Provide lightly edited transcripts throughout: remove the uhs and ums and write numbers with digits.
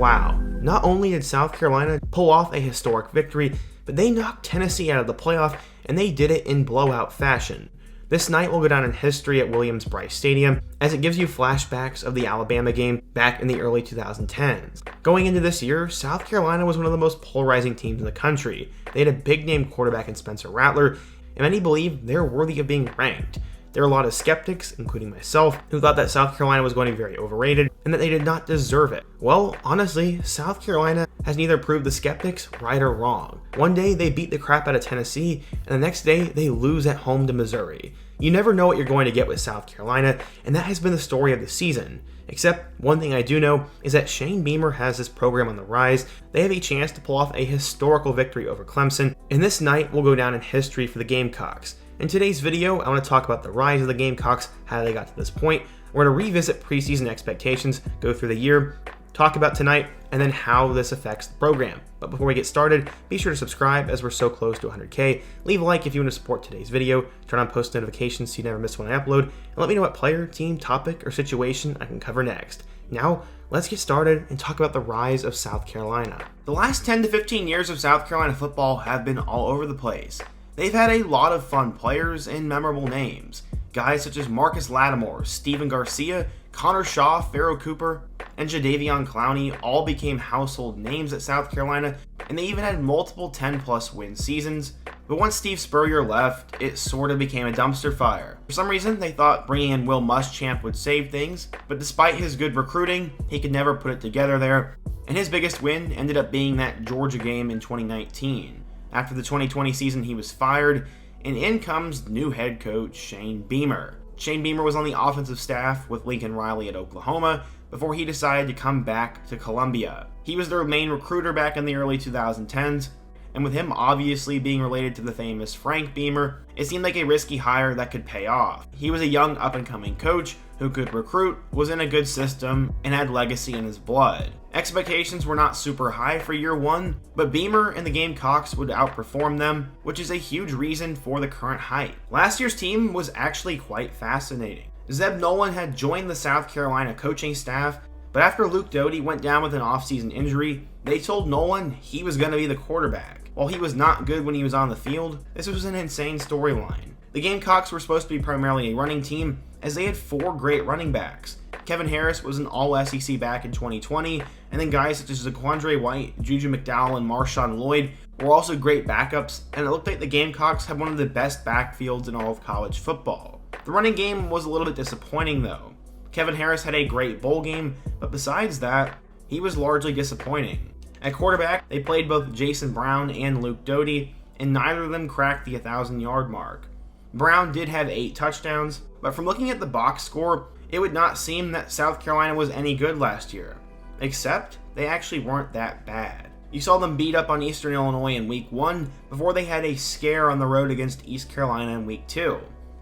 Wow, not only did South Carolina pull off a historic victory, but they knocked Tennessee out of the playoff, and they did it in blowout fashion. This night will go down in history at Williams-Brice Stadium, as it gives you flashbacks of the Alabama game back in the early 2010s. Going into this year, South Carolina was one of the most polarizing teams in the country. They had a big-name quarterback in Spencer Rattler, and many believe they're worthy of being ranked. There are a lot of skeptics, including myself, who thought that South Carolina was going to be very overrated and that they did not deserve it. Well, honestly, South Carolina has neither proved the skeptics right or wrong. One day they beat the crap out of Tennessee, and the next day they lose at home to Missouri. You never know what you're going to get with South Carolina, and that has been the story of the season. Except, one thing I do know is that Shane Beamer has this program on the rise. They have a chance to pull off a historical victory over Clemson, and this night will go down in history for the Gamecocks. In today's video, I want to talk about the rise of the Gamecocks, how they got to this point. We're going to revisit preseason expectations, go through the year, talk about tonight, and then how this affects the program. But before we get started, be sure to subscribe as we're so close to 100K. Leave a like if you want to support today's video, turn on post notifications so you never miss when I upload, and let me know what player, team, topic, or situation I can cover next. Now, let's get started and talk about the rise of South Carolina. The last 10 to 15 years of South Carolina football have been all over the place. They've had a lot of fun players and memorable names. Guys such as Marcus Lattimore, Steven Garcia, Connor Shaw, Pharaoh Cooper, and Jadeveon Clowney all became household names at South Carolina, and they even had multiple 10-plus win seasons. But once Steve Spurrier left, it sort of became a dumpster fire. For some reason, they thought bringing in Will Muschamp would save things, but despite his good recruiting, he could never put it together there, and his biggest win ended up being that Georgia game in 2019. After the 2020 season, he was fired, and in comes new head coach Shane Beamer. Shane Beamer was on the offensive staff with Lincoln Riley at Oklahoma before he decided to come back to Columbia. He was their main recruiter back in the early 2010s, and with him obviously being related to the famous Frank Beamer, it seemed like a risky hire that could pay off. He was a young up-and-coming coach who could recruit, was in a good system, and had legacy in his blood. Expectations were not super high for year one, but Beamer and the Gamecocks would outperform them, which is a huge reason for the current hype. Last year's team was actually quite fascinating. Zeb Nolan had joined the South Carolina coaching staff, but after Luke Doty went down with an offseason injury, they told Nolan he was going to be the quarterback. While he was not good when he was on the field, this was an insane storyline. The Gamecocks were supposed to be primarily a running team, as they had 4 great running backs. Kevin Harris was an all-SEC back in 2020, and then guys such as Zaquandre White, Juju McDowell, and Marshawn Lloyd were also great backups, and it looked like the Gamecocks had one of the best backfields in all of college football. The running game was a little bit disappointing though. Kevin Harris had a great bowl game, but besides that, he was largely disappointing. At quarterback, they played both Jason Brown and Luke Doty, and neither of them cracked the 1,000-yard mark. Brown did have 8 touchdowns, but from looking at the box score, it would not seem that South Carolina was any good last year. Except, they actually weren't that bad. You saw them beat up on Eastern Illinois in Week 1 before they had a scare on the road against East Carolina in Week 2.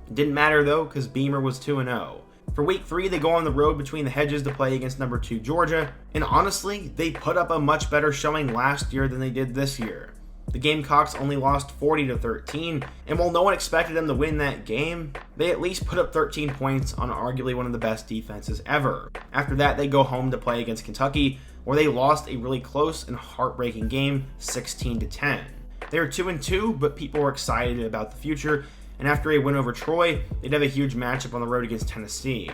It didn't matter though, because Beamer was 2-0. For Week 3, they go on the road between the hedges to play against number 2 Georgia, and honestly, they put up a much better showing last year than they did this year. The Gamecocks only lost 40-13, and while no one expected them to win that game, they at least put up 13 points on arguably one of the best defenses ever. After that, they go home to play against Kentucky, where they lost a really close and heartbreaking game, 16-10. They were 2-2, but people were excited about the future, and after a win over Troy, they'd have a huge matchup on the road against Tennessee.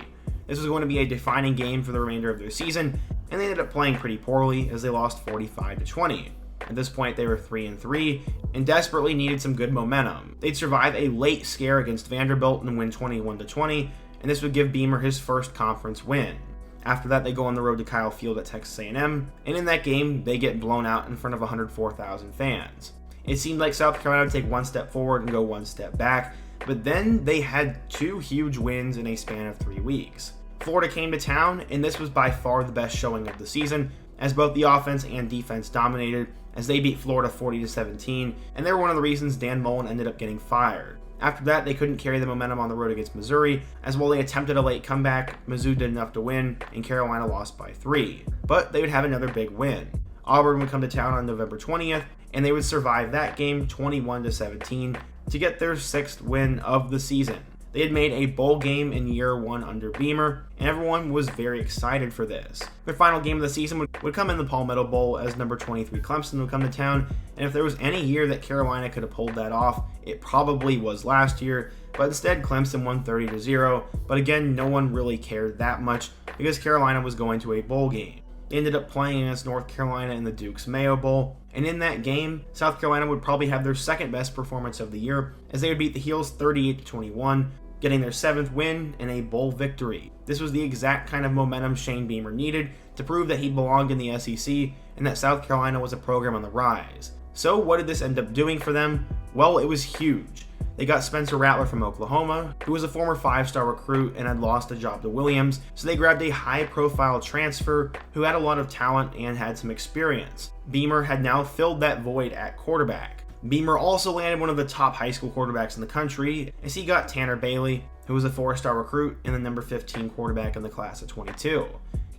This was going to be a defining game for the remainder of their season, and they ended up playing pretty poorly as they lost 45-20. At this point, they were 3-3 and desperately needed some good momentum. They'd survive a late scare against Vanderbilt and win 21-20, and this would give Beamer his first conference win. After that, they go on the road to Kyle Field at Texas A&M, and in that game, they get blown out in front of 104,000 fans. It seemed like South Carolina would take one step forward and go one step back, but then they had 2 huge wins in a span of 3 weeks. Florida came to town, and this was by far the best showing of the season, as both the offense and defense dominated, as they beat Florida 40-17, and they were one of the reasons Dan Mullen ended up getting fired. After that, they couldn't carry the momentum on the road against Missouri, as while they attempted a late comeback, Mizzou did enough to win, and Carolina lost by 3. But they would have another big win. Auburn would come to town on November 20th, and they would survive that game 21-17 to get their 6th win of the season. They had made a bowl game in year 1 under Beamer, and everyone was very excited for this. Their final game of the season would come in the Palmetto Bowl as number 23 Clemson would come to town, and if there was any year that Carolina could have pulled that off, it probably was last year, but instead Clemson won 30-0, but again, no one really cared that much because Carolina was going to a bowl game. They ended up playing against North Carolina in the Duke's Mayo Bowl, and in that game, South Carolina would probably have their second best performance of the year as they would beat the Heels 38-21, getting their 7th win and a bowl victory. This was the exact kind of momentum Shane Beamer needed to prove that he belonged in the SEC and that South Carolina was a program on the rise. So what did this end up doing for them? Well, it was huge. They got Spencer Rattler from Oklahoma, who was a former 5-star recruit and had lost a job to Williams, so they grabbed a high-profile transfer who had a lot of talent and had some experience. Beamer had now filled that void at quarterback. Beamer also landed one of the top high school quarterbacks in the country, as he got Tanner Bailey, who was a 4-star recruit and the number 15 quarterback in the class of 22.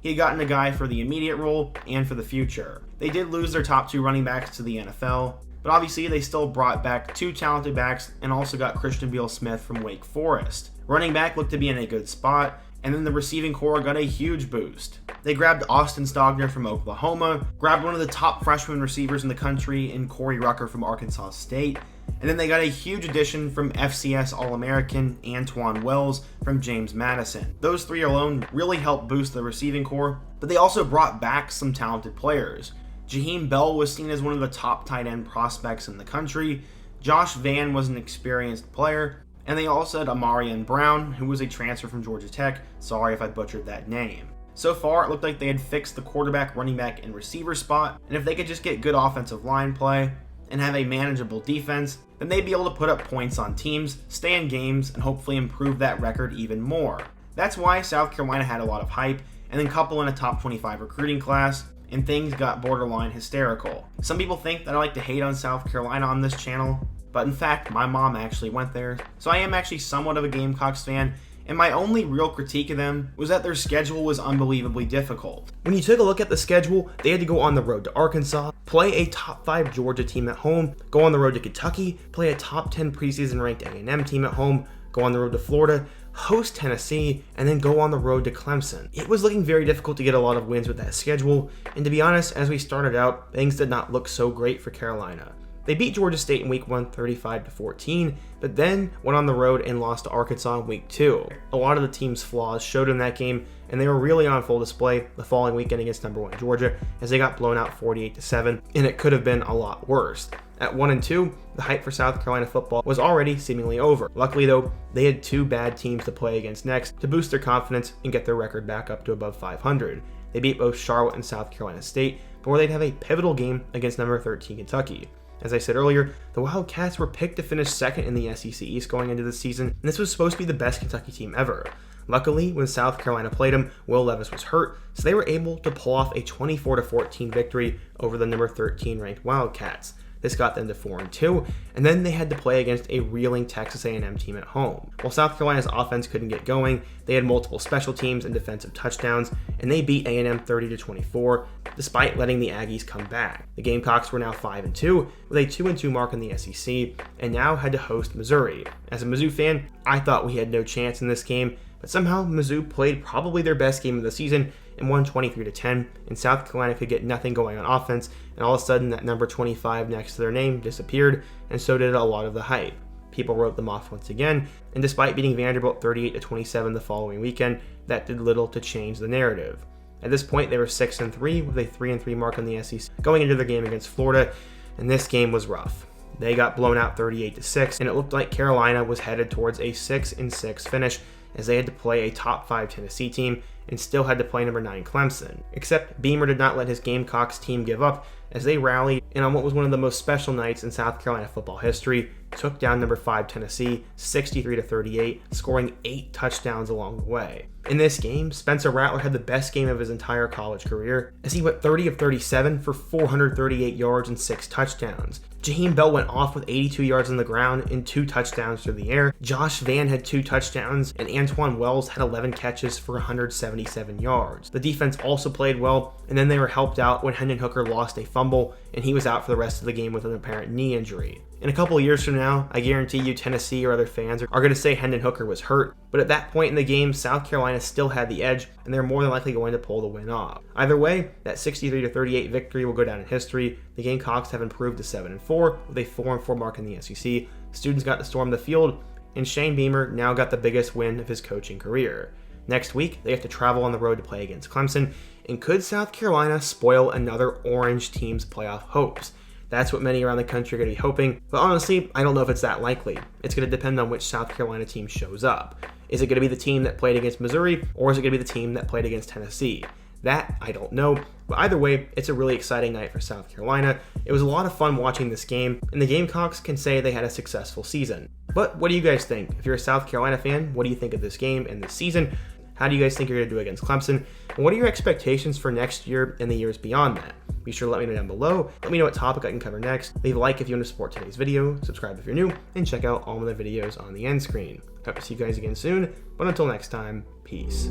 He had gotten a guy for the immediate role and for the future. They did lose their top 2 running backs to the NFL, but obviously they still brought back 2 talented backs and also got Christian Beal-Smith from Wake Forest. Running back looked to be in a good spot, and then the receiving core got a huge boost. They grabbed Austin Stogner from Oklahoma, grabbed one of the top freshman receivers in the country in Corey Rucker from Arkansas State, and then they got a huge addition from FCS All-American Antoine Wells from James Madison. Those 3 alone really helped boost the receiving core, but they also brought back some talented players. Jaheim Bell was seen as one of the top tight end prospects in the country, Josh Vann was an experienced player, and they also had Amarian Brown, who was a transfer from Georgia Tech. Sorry if I butchered that name. So far, it looked like they had fixed the quarterback, running back, and receiver spot, and if they could just get good offensive line play and have a manageable defense, then they'd be able to put up points on teams, stay in games, and hopefully improve that record even more. That's why South Carolina had a lot of hype, and then couple in a top 25 recruiting class, and things got borderline hysterical. Some people think that I like to hate on South Carolina on this channel, but in fact, my mom actually went there, so I am actually somewhat of a Gamecocks fan, and my only real critique of them was that their schedule was unbelievably difficult. When you took a look at the schedule, they had to go on the road to Arkansas, play a top 5 Georgia team at home, go on the road to Kentucky, play a top 10 preseason ranked A&M team at home, go on the road to Florida, host Tennessee, and then go on the road to Clemson. It was looking very difficult to get a lot of wins with that schedule, and to be honest, as we started out, things did not look so great for Carolina. They beat Georgia State in week 1 35-14, but then went on the road and lost to Arkansas in week 2. A lot of the team's flaws showed in that game, and they were really on full display the following weekend against number 1 Georgia as they got blown out 48-7, and it could have been a lot worse. At 1-2, the hype for South Carolina football was already seemingly over. Luckily though, they had 2 bad teams to play against next to boost their confidence and get their record back up to above 500. They beat both Charlotte and South Carolina State, before they'd have a pivotal game against number 13 Kentucky. As I said earlier, the Wildcats were picked to finish second in the SEC East going into the season, and this was supposed to be the best Kentucky team ever. Luckily, when South Carolina played them, Will Levis was hurt, so they were able to pull off a 24-14 victory over the number 13 ranked Wildcats. This got them to 4-2, and then they had to play against a reeling Texas A&M team at home. While South Carolina's offense couldn't get going, they had multiple special teams and defensive touchdowns, and they beat A&M 30-24, despite letting the Aggies come back. The Gamecocks were now 5-2, with a 2-2 mark in the SEC, and now had to host Missouri. As a Mizzou fan, I thought we had no chance in this game, but somehow Mizzou played probably their best game of the season and won 23-10, and South Carolina could get nothing going on offense, and all of a sudden that number 25 next to their name disappeared, and so did a lot of the hype. People wrote them off once again, and despite beating Vanderbilt 38-27 the following weekend, that did little to change the narrative. At this point, they were 6-3 with a 3-3 mark on the SEC going into their game against Florida, and this game was rough. They got blown out 38-6, and it looked like Carolina was headed towards a 6-6 finish as they had to play a top 5 Tennessee team and still had to play number 9 Clemson. Except Beamer did not let his Gamecocks team give up as they rallied and on what was one of the most special nights in South Carolina football history, took down number 5 Tennessee 63-38, scoring 8 touchdowns along the way. In this game, Spencer Rattler had the best game of his entire college career, as he went 30 of 37 for 438 yards and 6 touchdowns. Jaheim Bell went off with 82 yards on the ground and 2 touchdowns through the air. Josh Vann had 2 touchdowns, and Antoine Wells had 11 catches for 177 yards. The defense also played well, and then they were helped out when Hendon Hooker lost a fumble, and he was out for the rest of the game with an apparent knee injury. In a couple of years from now, I guarantee you Tennessee or other fans are going to say Hendon Hooker was hurt, but at that point in the game, South Carolina still had the edge, and they're more than likely going to pull the win off. Either way, that 63-38 victory will go down in history. The Gamecocks have improved to 7-4 with a 4-4 mark in the SEC. Students got to storm the field, and Shane Beamer now got the biggest win of his coaching career. Next week, they have to travel on the road to play against Clemson, and could South Carolina spoil another Orange team's playoff hopes? That's what many around the country are going to be hoping, but honestly, I don't know if it's that likely. It's going to depend on which South Carolina team shows up. Is it going to be the team that played against Missouri, or is it going to be the team that played against Tennessee? That, I don't know, but either way, it's a really exciting night for South Carolina. It was a lot of fun watching this game, and the Gamecocks can say they had a successful season. But what do you guys think? If you're a South Carolina fan, what do you think of this game and this season? How do you guys think you're going to do against Clemson? And what are your expectations for next year and the years beyond that? Be sure to let me know down below. Let me know what topic I can cover next. Leave a like if you want to support today's video, subscribe if you're new, and check out all of the videos on the end screen. Hope to see you guys again soon, but until next time, peace.